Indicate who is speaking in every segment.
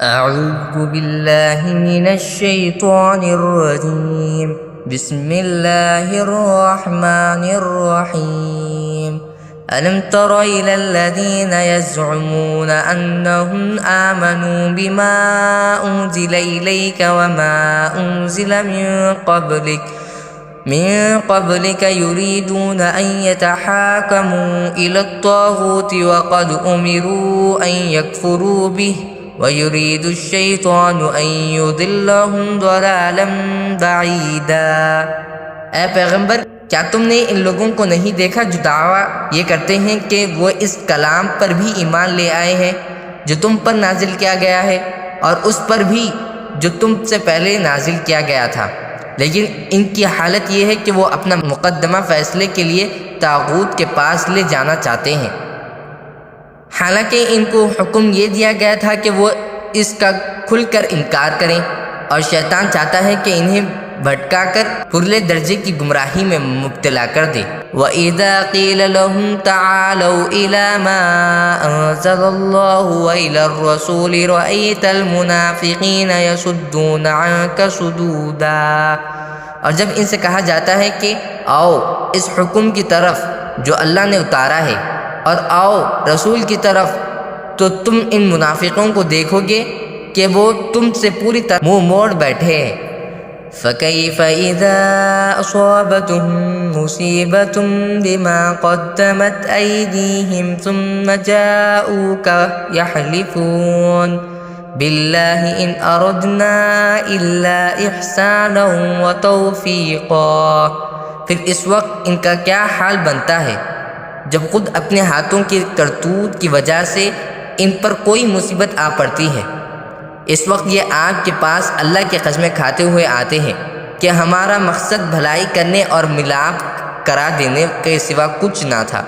Speaker 1: أعوذ بالله من الشيطان الرجيم بسم الله الرحمن الرحيم ألم تر إلى الذين يزعمون أنهم آمنوا بما أنزل إليك وما أنزل من قبلك يريدون أن يتحاكموا إلى الطاغوت وقد أمروا أن يكفروا به وَيُرِيدُ الشَّيْطَانُ أَن يُضِلَّهُمْ ضَلَالًا بَعِيدًا۔ اے پیغمبر، کیا تم نے ان لوگوں کو نہیں دیکھا جو دعویٰ یہ کرتے ہیں کہ وہ اس کلام پر بھی ایمان لے آئے ہیں جو تم پر نازل کیا گیا ہے اور اس پر بھی جو تم سے پہلے نازل کیا گیا تھا، لیکن ان کی حالت یہ ہے کہ وہ اپنا مقدمہ فیصلے کے لیے طاغوت کے پاس لے جانا چاہتے ہیں، حالانکہ ان کو حکم یہ دیا گیا تھا کہ وہ اس کا کھل کر انکار کریں، اور شیطان چاہتا ہے کہ انہیں بھٹکا کر پرلے درجے کی گمراہی میں مبتلا کر دے۔ وَإِذَا قِيلَ لَهُمْ تَعَالَوْا إِلَى مَا أَنزَلَ اللَّهُ وَإِلَى الرَّسُولِ رَأَيْتَ الْمُنَافِقِينَ يَصُدُّونَ عَنكَ صُدُودًا۔ اور جب ان سے کہا جاتا ہے کہ آؤ اس حکم کی طرف جو اللہ نے اتارا ہے اور آؤ رسول کی طرف، تو تم ان منافقوں کو دیکھو گے کہ وہ تم سے پوری طرح منہ موڑ بیٹھے ہیں۔ فَكَيْفَ إِذَا أَصَابَتْهُم مُّصِيبَةٌ بِمَا قَدَّمَتْ أَيْدِيهِمْ ثُمَّ جَاءُوكَ يَحْلِفُونَ بِاللَّهِ إِنْ أَرَدْنَا إِلَّا إِحْسَانًا وَتَوْفِيقًا۔ پھر اس وقت ان کا کیا حال بنتا ہے جب خود اپنے ہاتھوں کی کرتوت کی وجہ سے ان پر کوئی مصیبت آ پڑتی ہے۔ اس وقت یہ آپ کے پاس اللہ کی قسمیں کھاتے ہوئے آتے ہیں کہ ہمارا مقصد بھلائی کرنے اور ملاپ کرا دینے کے سوا کچھ نہ تھا۔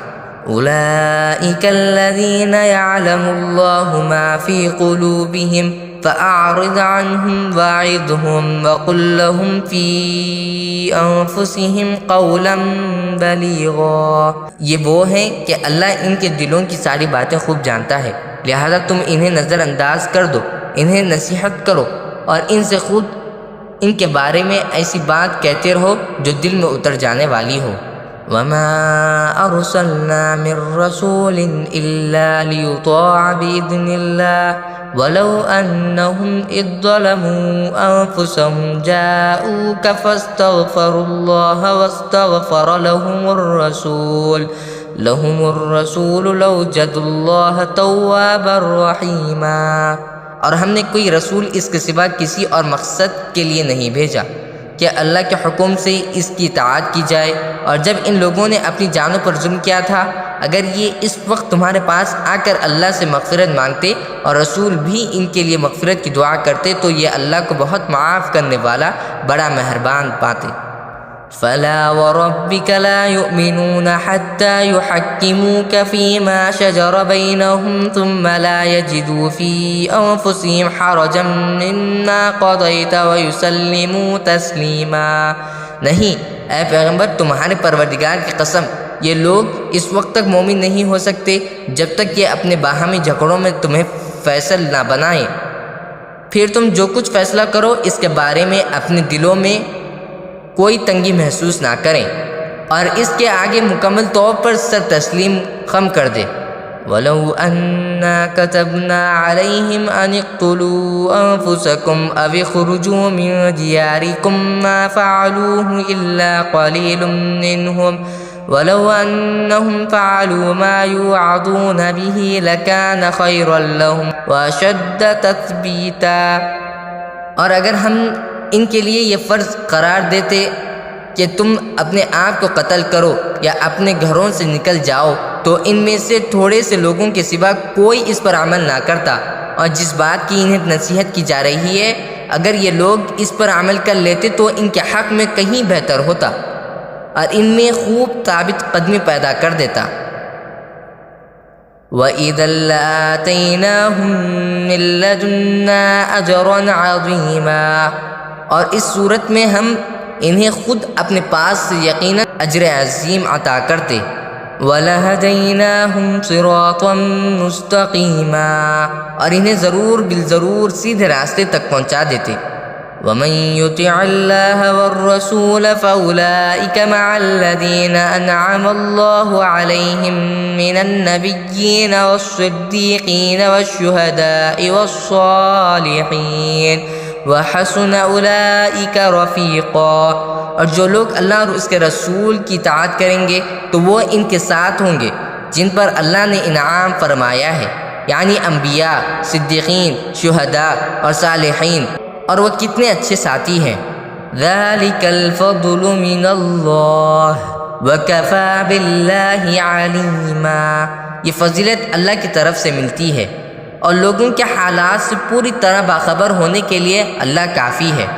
Speaker 1: أولئك الذين يعلم الله ما في قلوبهم فأعرض عنهم وأعظهم وقل لهم في أنفسهم قولا بلیغا۔ یہ وہ ہیں کہ اللہ ان کے دلوں کی ساری باتیں خوب جانتا ہے، لہذا تم انہیں نظر انداز کر دو، انہیں نصیحت کرو اور ان سے خود ان کے بارے میں ایسی بات کہتے رہو جو دل میں اتر جانے والی ہو۔ وَمَا أَرْسَلْنَا مِن رَّسُولٍ إِلَّا لِيُطَاعَ بِإِذْنِ اللَّهِ وَلَوْ أَنَّهُمْ إِذ ظَّلَمُوا أَنفُسَهُمْ جَاءُوكَ فَاسْتَغْفَرُوا اللَّهَ وَاسْتَغْفَرَ لَهُمُ الرَّسُولُ لَوَجَدُوا اللَّهَ تَوَّابًا رَّحِيمًا۔ اور ہم نے کوئی رسول اس کے سوا کسی اور مقصد کے لیے نہیں بھیجا کہ اللہ کے حکم سے اس کی اطاعت کی جائے، اور جب ان لوگوں نے اپنی جانوں پر ظلم کیا تھا، اگر یہ اس وقت تمہارے پاس آ کر اللہ سے مغفرت مانگتے اور رسول بھی ان کے لیے مغفرت کی دعا کرتے تو یہ اللہ کو بہت معاف کرنے والا بڑا مہربان پاتے۔ فَلَا وَرَبِّكَ لَا يُؤْمِنُونَ حَتَّى يُحَكِّمُوكَ فِيمَا شَجَرَ بَيْنَهُمْ ثُمَّ لَا يَجِدُوا فِي أَنفُسِهِمْ حَرَجًا مِّمَّا قَضَيْتَ وَيُسَلِّمُوا تَسْلِيمًا۔ نہیں اے پیغمبر، تمہارے پروردگار کی قسم، یہ لوگ اس وقت تک مومن نہیں ہو سکتے جب تک یہ اپنے باہمی جھگڑوں میں تمہیں فیصل نہ بنائیں، پھر تم جو کچھ فیصلہ کرو اس کے بارے میں اپنے دلوں میں کوئی تنگی محسوس نہ کریں اور اس کے آگے مکمل طور پر سر تسلیم خم کر دے۔ وَلَوْ أَنَّا كَتَبْنَا عَلَيْهِمْ أَنِ اقْتُلُوا أَنفُسَكُمْ أَوِ اخْرُجُوا مِنْ دِيَارِكُمْ مَا فَعَلُوهُ إِلَّا قَلِيلٌ مِّنْهُمْ وَلَوْ أَنَّهُمْ فَعَلُوا مَا يُوعَظُونَ بِهِ لَكَانَ خَيْرًا لَّهُمْ وَأَشَدَّ تَثْبِيتًا۔ اور اگر ہم ان کے لیے یہ فرض قرار دیتے کہ تم اپنے آپ کو قتل کرو یا اپنے گھروں سے نکل جاؤ تو ان میں سے تھوڑے سے لوگوں کے سوا کوئی اس پر عمل نہ کرتا، اور جس بات کی انہیں نصیحت کی جا رہی ہے اگر یہ لوگ اس پر عمل کر لیتے تو ان کے حق میں کہیں بہتر ہوتا اور ان میں خوب ثابت قدمی پیدا کر دیتا۔ وَإِذًا لَّآتَيْنَاهُم مِّن لَّدُنَّا أَجْرًا عَظِيمًا۔ اور اس صورت میں ہم انہیں خود اپنے پاس سے یقیناً اجر عظیم عطا کرتے۔ وَلَهَدَيْنَاهُمْ صِرَاطًا مُسْتَقِيمًا، اور انہیں ضرور بالضرور سیدھے راستے تک پہنچا دیتے۔ وَمَن يُطِعِ اللَّهَ وَالرَّسُولَ فَأُولَٰئِكَ مَعَ الَّذِينَ أَنْعَمَ اللَّهُ عَلَيْهِم مِّنَ النَّبِيِّينَ وَالصِّدِّيقِينَ وَالشُّهَدَاءِ وَالصَّالِحِينَ وَحَسُنَ أُولَٰئِكَ رَفِيقًا، اور جو لوگ اللہ اور اس کے رسول کی اطاعت کریں گے تو وہ ان کے ساتھ ہوں گے جن پر اللہ نے انعام فرمایا ہے، یعنی انبیاء، صدیقین، شہداء اور صالحین، اور وہ کتنے اچھے ساتھی ہیں۔ ذَلِكَ الْفَضْلُ مِنَ اللَّهِ وَكَفَى بِاللَّهِ عَلِيمًا، یہ فضیلت اللہ کی طرف سے ملتی ہے، اور لوگوں کے حالات سے پوری طرح باخبر ہونے کے لیے اللہ کافی ہے۔